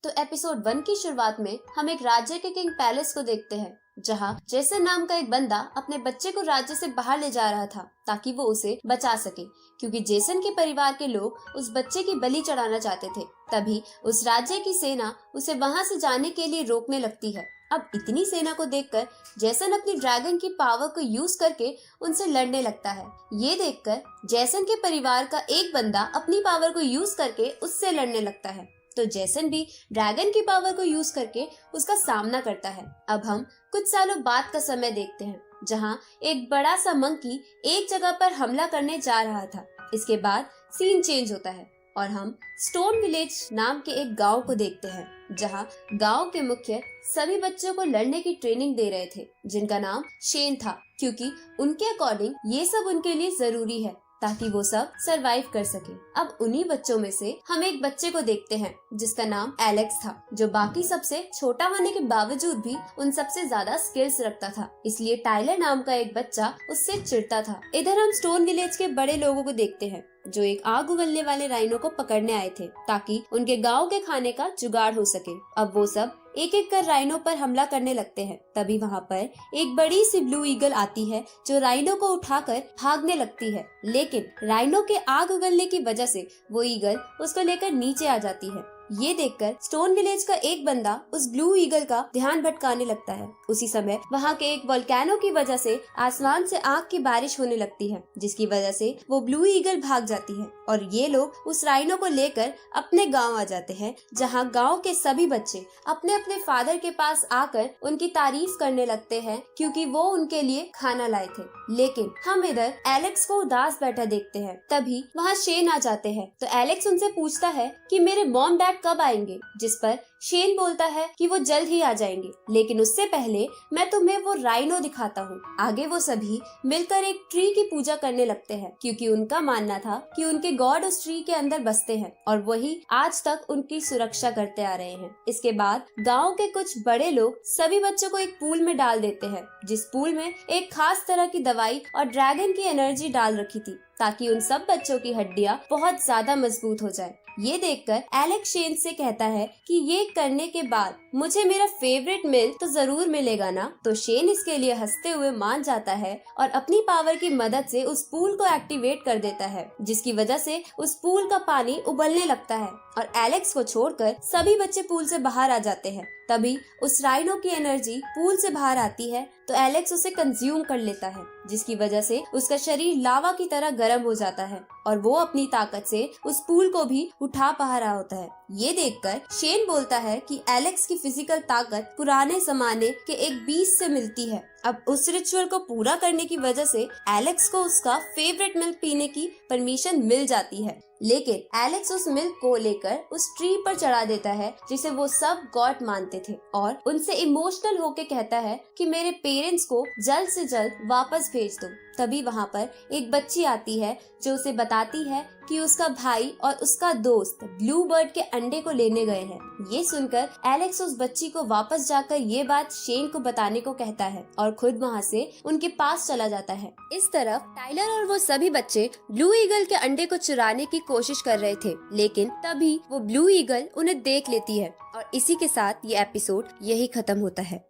तो एपिसोड 1 की शुरुआत में हम एक राज्य के किंग पैलेस को देखते हैं, जहां जेसन नाम का एक बंदा अपने बच्चे को राज्य से बाहर ले जा रहा था ताकि वो उसे बचा सके, क्योंकि जेसन के परिवार के लोग उस बच्चे की बलि चढ़ाना चाहते थे। तभी उस राज्य की सेना उसे वहां से जाने के लिए रोकने लगती है। अब इतनी सेना को देखकर जेसन अपनी ड्रैगन की पावर को यूज करके उनसे लड़ने लगता है। ये देखकर जेसन के परिवार का एक बंदा अपनी पावर को यूज करके उससे लड़ने लगता है, तो जेसन भी ड्रैगन की पावर को यूज करके उसका सामना करता है। अब हम कुछ सालों बाद का समय देखते हैं, जहां एक बड़ा सा मंकी एक जगह पर हमला करने जा रहा था। इसके बाद सीन चेंज होता है और हम स्टोन विलेज नाम के एक गांव को देखते हैं, जहां गांव के मुखिया सभी बच्चों को लड़ने की ट्रेनिंग दे रहे थे, जिनका नाम शेन था, क्योंकि उनके अकॉर्डिंग ये सब उनके लिए जरूरी है ताकि वो सब सरवाइव कर सके। अब उन्हीं बच्चों में से हम एक बच्चे को देखते हैं जिसका नाम एलेक्स था, जो बाकी सबसे छोटा होने के बावजूद भी उन सबसे ज्यादा स्किल्स रखता था। इसलिए टाइलर नाम का एक बच्चा उससे चिढ़ता था। इधर हम स्टोन विलेज के बड़े लोगों को देखते हैं, जो एक आग उगलने वाले राइनो को पकड़ने आए थे ताकि उनके गांव के खाने का जुगाड़ हो सके। अब वो सब एक एक कर राइनो पर हमला करने लगते हैं। तभी वहाँ पर एक बड़ी सी ब्लू ईगल आती है, जो राइनो को उठाकर भागने लगती है, लेकिन राइनो के आग उगलने की वजह से वो ईगल उसको लेकर नीचे आ जाती है। ये देखकर स्टोन विलेज का एक बंदा उस ब्लू ईगल का ध्यान भटकाने लगता है। उसी समय वहाँ के एक वोल्केनो की वजह से आसमान से आग की बारिश होने लगती है, जिसकी वजह से वो ब्लू ईगल भाग जाती है और ये लोग उस राइनो को लेकर अपने गांव आ जाते हैं, जहाँ गांव के सभी बच्चे अपने अपने फादर के पास आकर उनकी तारीफ करने लगते हैं, क्योंकि वो उनके लिए खाना लाए थे। लेकिन हम इधर एलेक्स को उदास बैठा देखते हैं। तभी वहाँ शेन आ जाते हैं, तो एलेक्स उनसे पूछता है कि मेरे मॉम डैड कब आएंगे, जिस पर शेन बोलता है कि वो जल्द ही आ जाएंगे, लेकिन उससे पहले मैं तुम्हें वो राइनो दिखाता हूँ। आगे वो सभी मिलकर एक ट्री की पूजा करने लगते हैं, क्योंकि उनका मानना था कि उनके गॉड उस ट्री के अंदर बसते हैं और वही आज तक उनकी सुरक्षा करते आ रहे हैं। इसके बाद गांव के कुछ बड़े लोग सभी बच्चों को एक पूल में डाल देते हैं, जिस पूल में एक खास तरह की दवाई और ड्रैगन की एनर्जी डाल रखी थी, ताकि उन सब बच्चों की हड्डियां बहुत ज्यादा मजबूत हो जाए। ये देखकर एलेक्स शेन से कहता है कि ये करने के बाद मुझे मेरा फेवरेट मिल तो जरूर मिलेगा ना। तो शेन इसके लिए हंसते हुए मान जाता है और अपनी पावर की मदद से उस पूल को एक्टिवेट कर देता है, जिसकी वजह से उस पूल का पानी उबलने लगता है और एलेक्स को छोड़कर सभी बच्चे पूल से बाहर आ जाते हैं। तभी उस राइनो की एनर्जी पूल से बाहर आती है, तो एलेक्स उसे कंज्यूम कर लेता है, जिसकी वजह से उसका शरीर लावा की तरह गर्म हो जाता है और वो अपनी ताकत से उस पूल को भी उठा पा रहा होता है। ये देखकर शेन बोलता है कि एलेक्स की फिजिकल ताकत पुराने जमाने के एक बीस्ट से मिलती है। अब उस रिचुअल को पूरा करने की वजह से एलेक्स को उसका फेवरेट मिल्क पीने की परमिशन मिल जाती है, लेकिन एलेक्स उस मिल्क को लेकर उस ट्री पर चढ़ा देता है, जिसे वो सब गॉड मानते थे, और उनसे इमोशनल होके कहता है कि मेरे पेरेंट्स को जल्द से जल्द वापस भेज दो। तभी वहाँ पर एक बच्ची आती है, जो उसे बताती है कि उसका भाई और उसका दोस्त ब्लू बर्ड के अंडे को लेने गए हैं। ये सुनकर एलेक्स उस बच्ची को वापस जाकर ये बात शेन को बताने को कहता है और खुद वहाँ से उनके पास चला जाता है। इस तरफ टाइलर और वो सभी बच्चे ब्लू ईगल के अंडे को चुराने की कोशिश कर रहे थे, लेकिन तभी वो ब्लू ईगल उन्हें देख लेती है और इसी के साथ ये एपिसोड यही खत्म होता है।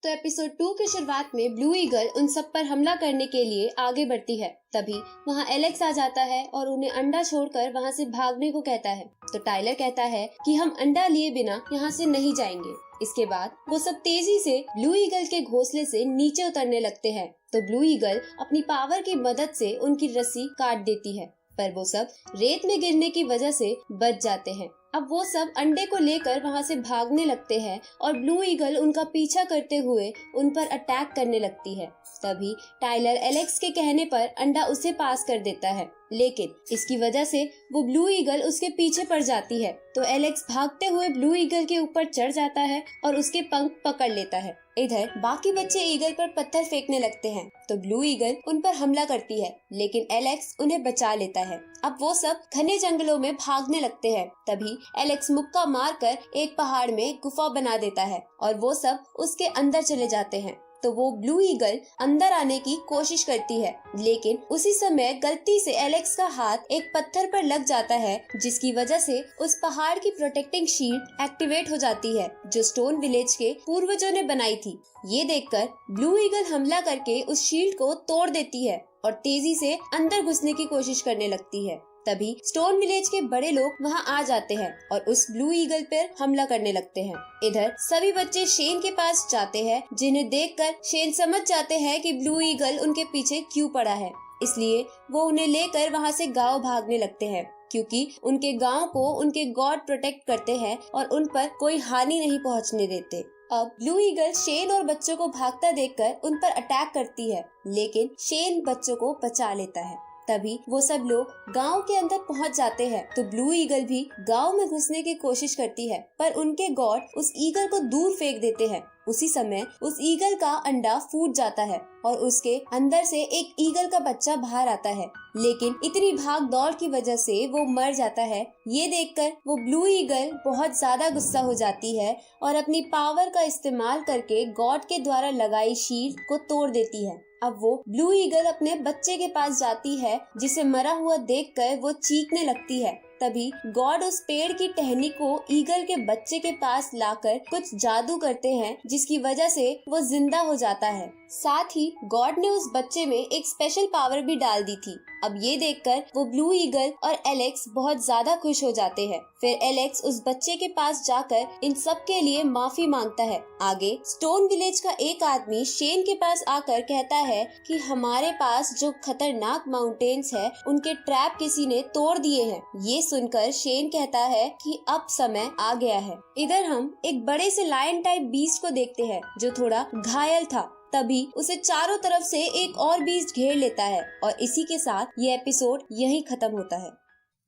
तो एपिसोड 2 की शुरुआत में ब्लू ईगल उन सब पर हमला करने के लिए आगे बढ़ती है। तभी वहाँ एलेक्स आ जाता है और उन्हें अंडा छोड़कर वहाँ से भागने को कहता है। तो टाइलर कहता है कि हम अंडा लिए बिना यहाँ से नहीं जाएंगे। इसके बाद वो सब तेजी से ब्लू ईगल के घोंसले से नीचे उतरने लगते हैं। तो ब्लू ईगल अपनी पावर की मदद से उनकी रस्सी काट देती है, पर वो सब रेत में गिरने की वजह से बच जाते हैं। अब वो सब अंडे को लेकर वहाँ से भागने लगते हैं और ब्लू ईगल उनका पीछा करते हुए उन पर अटैक करने लगती है। तभी टाइलर एलेक्स के कहने पर अंडा उसे पास कर देता है, लेकिन इसकी वजह से वो ब्लू ईगल उसके पीछे पड़ जाती है। तो एलेक्स भागते हुए ब्लू ईगल के ऊपर चढ़ जाता है और उसके पंख पकड़ लेता है। इधर बाकी बच्चे ईगल पर पत्थर फेंकने लगते हैं, तो ब्लू ईगल उन पर हमला करती है, लेकिन एलेक्स उन्हें बचा लेता है। अब वो सब घने जंगलों में भागने लगते हैं। तभी एलेक्स मुक्का मारकर एक पहाड़ में गुफा बना देता है और वो सब उसके अंदर चले जाते हैं। तो वो ब्लू ईगल अंदर आने की कोशिश करती है, लेकिन उसी समय गलती से एलेक्स का हाथ एक पत्थर पर लग जाता है, जिसकी वजह से उस पहाड़ की प्रोटेक्टिंग शील्ड एक्टिवेट हो जाती है जो स्टोन विलेज के पूर्वजों ने बनाई थी। ये देखकर ब्लू ईगल हमला करके उस शील्ड को तोड़ देती है और तेजी से अंदर घुसने की कोशिश करने लगती है। तभी स्टोन विलेज के बड़े लोग वहां आ जाते हैं और उस ब्लू ईगल पर हमला करने लगते हैं। इधर सभी बच्चे शेन के पास जाते हैं, जिन्हें देखकर शेन समझ जाते हैं कि ब्लू ईगल उनके पीछे क्यों पड़ा है, इसलिए वो उन्हें लेकर वहां से गांव भागने लगते हैं, क्योंकि उनके गांव को उनके गॉड प्रोटेक्ट करते हैं और उन पर कोई हानि नहीं पहुंचने देते। अब ब्लू ईगल शेन और बच्चों को भागता देखकर उन पर अटैक करती है, लेकिन शेन बच्चों को बचा लेता है। तभी वो सब लोग गांव के अंदर पहुंच जाते हैं, तो ब्लू ईगल भी गांव में घुसने की कोशिश करती है, पर उनके गॉड उस ईगल को दूर फेंक देते हैं। उसी समय उस ईगल का अंडा फूट जाता है और उसके अंदर से एक ईगल का बच्चा बाहर आता है, लेकिन इतनी भाग दौड़ की वजह से वो मर जाता है। ये देखकर वो ब्लू ईगल बहुत ज्यादा गुस्सा हो जाती है और अपनी पावर का इस्तेमाल करके गॉड के द्वारा लगाई शील्ड को तोड़ देती है। अब वो ब्लू ईगल अपने बच्चे के पास जाती है, जिसे मरा हुआ देखकर वो चीखने लगती है। तभी गॉड उस पेड़ की टहनी को ईगल के बच्चे के पास लाकर कुछ जादू करते हैं, जिसकी वजह से वो जिंदा हो जाता है। साथ ही गॉड ने उस बच्चे में एक स्पेशल पावर भी डाल दी थी। अब ये देखकर वो ब्लू ईगल और एलेक्स बहुत ज्यादा खुश हो जाते हैं। फिर एलेक्स उस बच्चे के पास जाकर इन सब के लिए माफी मांगता है। आगे स्टोन विलेज का एक आदमी शेन के पास आकर कहता है कि हमारे पास जो खतरनाक माउंटेन्स है, उनके ट्रैप किसी ने तोड़ दिए हैं। ये सुनकर शेन कहता है कि अब समय आ गया है। इधर हम एक बड़े से लायन टाइप बीस्ट को देखते हैं, जो थोड़ा घायल था। तभी उसे चारों तरफ से एक और बीस्ट घेर लेता है और इसी के साथ ये एपिसोड यहीं खत्म होता है।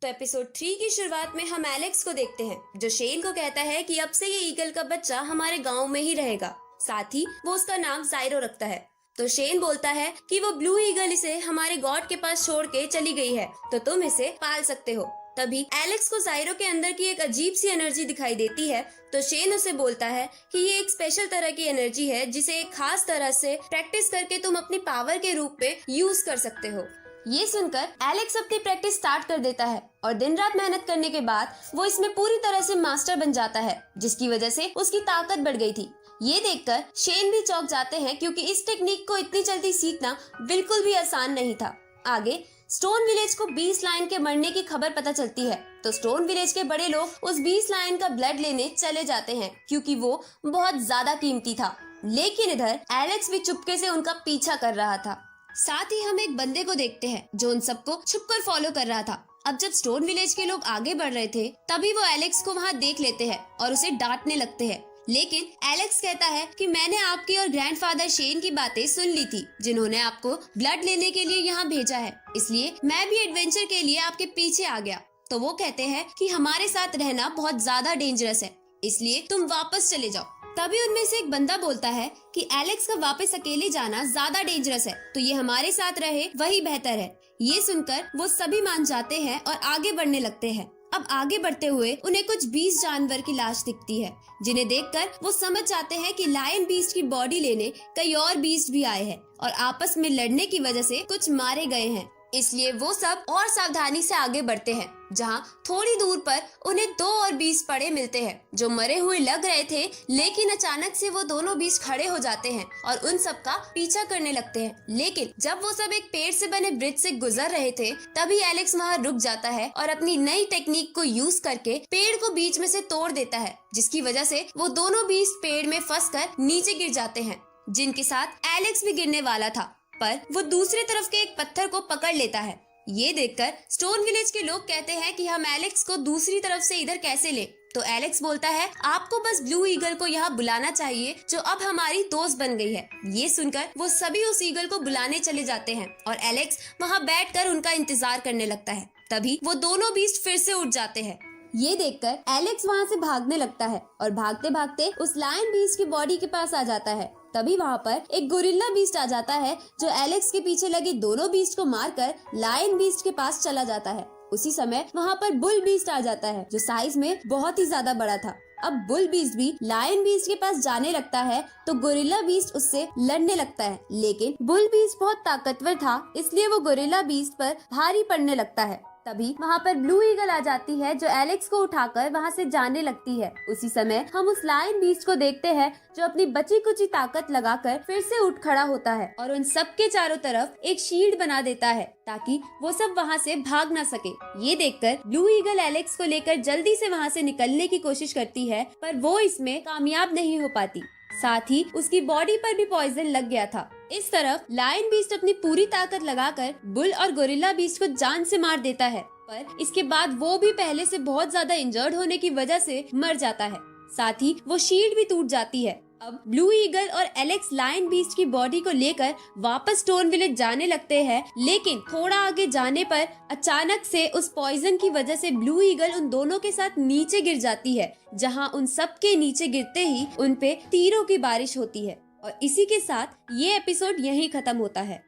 तो एपिसोड 3 की शुरुआत में हम एलेक्स को देखते हैं, जो शेन को कहता है कि अब से ये ईगल का बच्चा हमारे गांव में ही रहेगा। साथ ही वो उसका नाम जायरो रखता है। तो शेन बोलता है कि वो ब्लू ईगल इसे हमारे गॉड के पास छोड़ के चली गई है, तो तुम इसे पाल सकते हो। तभी एलेक्स को जायरो के अंदर की एक अजीब सी एनर्जी दिखाई देती है, तो शेन उसे बोलता है कि ये एक स्पेशल तरह की एनर्जी है, जिसे एक खास तरह से प्रैक्टिस करके तुम अपनी पावर के रूप में यूज कर सकते हो। ये सुनकर एलेक्स अपनी प्रैक्टिस स्टार्ट कर देता है और दिन रात मेहनत करने के बाद वो इसमें पूरी तरह से मास्टर बन जाता है, जिसकी वजह से उसकी ताकत बढ़ गई थी। ये देखकर शेन भी चौंक जाते हैं, क्योंकि इस टेक्निक को इतनी जल्दी सीखना बिल्कुल भी आसान नहीं था। आगे स्टोन विलेज को 20 लायन के मरने की खबर पता चलती है, तो स्टोन विलेज के बड़े लोग उस 20 लायन का ब्लड लेने चले जाते हैं, क्योंकि वो बहुत ज्यादा कीमती था। लेकिन इधर एलेक्स भी चुपके से उनका पीछा कर रहा था। साथ ही हम एक बंदे को देखते हैं जो उन सबको छुपकर फॉलो कर रहा था। अब जब स्टोन विलेज के लोग आगे बढ़ रहे थे, तभी वो एलेक्स को वहाँ देख लेते हैं और उसे डांटने लगते हैं। लेकिन एलेक्स कहता है कि मैंने आपकी और ग्रैंडफादर शेन की बातें सुन ली थी, जिन्होंने आपको ब्लड लेने के लिए यहाँ भेजा है, इसलिए मैं भी एडवेंचर के लिए आपके पीछे आ गया। तो वो कहते हैं कि हमारे साथ रहना बहुत ज्यादा डेंजरस है, इसलिए तुम वापस चले जाओ। तभी उनमें से एक बंदा बोलता है कि एलेक्स का वापस अकेले जाना ज्यादा डेंजरस है, तो ये हमारे साथ रहे वही बेहतर है। ये सुनकर वो सभी मान जाते हैं और आगे बढ़ने लगते हैं। अब आगे बढ़ते हुए उन्हें कुछ 20 जानवर की लाश दिखती है, जिन्हें देखकर वो समझ जाते हैं कि लायन बीस्ट की बॉडी लेने कई और बीस्ट भी आए हैं और आपस में लड़ने की वजह से कुछ मारे गए हैं। इसलिए वो सब और सावधानी से आगे बढ़ते हैं, जहाँ थोड़ी दूर पर उन्हें 2 और बीस्ट पड़े मिलते हैं, जो मरे हुए लग रहे थे। लेकिन अचानक से वो दोनों बीस्ट खड़े हो जाते हैं और उन सब का पीछा करने लगते हैं। लेकिन जब वो सब एक पेड़ से बने ब्रिज से गुजर रहे थे, तभी एलेक्स वहाँ रुक जाता है और अपनी नई टेक्निक को यूज करके पेड़ को बीच में से तोड़ देता है, जिसकी वजह से वो दोनों बीस्ट पेड़ में फंसकर नीचे गिर जाते हैं, जिनके साथ एलेक्स भी गिरने वाला था। पर वो दूसरे तरफ के एक पत्थर को पकड़ लेता है। ये देखकर स्टोन विलेज के लोग कहते हैं कि हम एलेक्स को दूसरी तरफ से इधर कैसे लें। तो एलेक्स बोलता है आपको बस ब्लू ईगल को यहाँ बुलाना चाहिए, जो अब हमारी दोस्त बन गई है। ये सुनकर वो सभी उस ईगल को बुलाने चले जाते हैं और एलेक्स वहाँ बैठकर उनका इंतजार करने लगता है। तभी वो दोनों बीस्ट फिर से उठ जाते हैं। ये देखकर एलेक्स वहाँ से भागने लगता है और भागते भागते उस लायन बीस्ट की बॉडी के पास आ जाता है। तभी वहाँ पर एक गोरिल्ला बीस्ट आ जाता है, जो एलेक्स के पीछे लगे दोनों बीस्ट को मारकर लायन बीस्ट के पास चला जाता है। उसी समय वहाँ पर बुल बीस्ट आ जाता है, जो साइज में बहुत ही ज्यादा बड़ा था। अब बुल बीस्ट भी लायन बीस्ट के पास जाने लगता है तो गोरिल्ला बीस्ट उससे लड़ने लगता है, लेकिन बुल बीस्ट बहुत ताकतवर था, इसलिए वो गोरिल्ला बीस्ट पर भारी पड़ने लगता है। तभी वहाँ पर ब्लू ईगल आ जाती है जो एलेक्स को उठाकर वहाँ से जाने लगती है। उसी समय हम उस लायन बीस्ट को देखते हैं जो अपनी बची कुची ताकत लगाकर फिर से उठ खड़ा होता है और उन सबके चारों तरफ एक शील्ड बना देता है ताकि वो सब वहाँ से भाग ना सके। ये देखकर ब्लू ईगल एलेक्स को लेकर जल्दी से वहाँ से निकलने की कोशिश करती है, पर वो इसमें कामयाब नहीं हो पाती। साथ ही उसकी बॉडी पर भी पॉइजन लग गया था। इस तरफ लायन बीस्ट अपनी पूरी ताकत लगाकर बुल और गोरिल्ला बीस्ट को जान से मार देता है, पर इसके बाद वो भी पहले से बहुत ज्यादा इंजर्ड होने की वजह से मर जाता है। साथ ही वो शील्ड भी टूट जाती है। अब ब्लू ईगल और एलेक्स लायन बीस्ट की बॉडी को लेकर वापस स्टोन विलेज जाने लगते हैं, लेकिन थोड़ा आगे जाने पर अचानक से उस पॉइजन की वजह से ब्लू ईगल उन दोनों के साथ नीचे गिर जाती है, जहां उन सब के नीचे गिरते ही उन पे तीरों की बारिश होती है। और इसी के साथ ये एपिसोड यहीं खत्म होता है।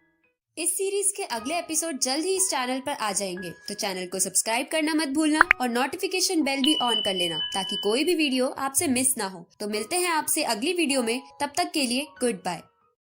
इस सीरीज के अगले एपिसोड जल्द ही इस चैनल पर आ जाएंगे, तो चैनल को सब्सक्राइब करना मत भूलना और नोटिफिकेशन बेल भी ऑन कर लेना ताकि कोई भी वीडियो आपसे मिस ना हो। तो मिलते हैं आपसे अगली वीडियो में, तब तक के लिए गुड बाय।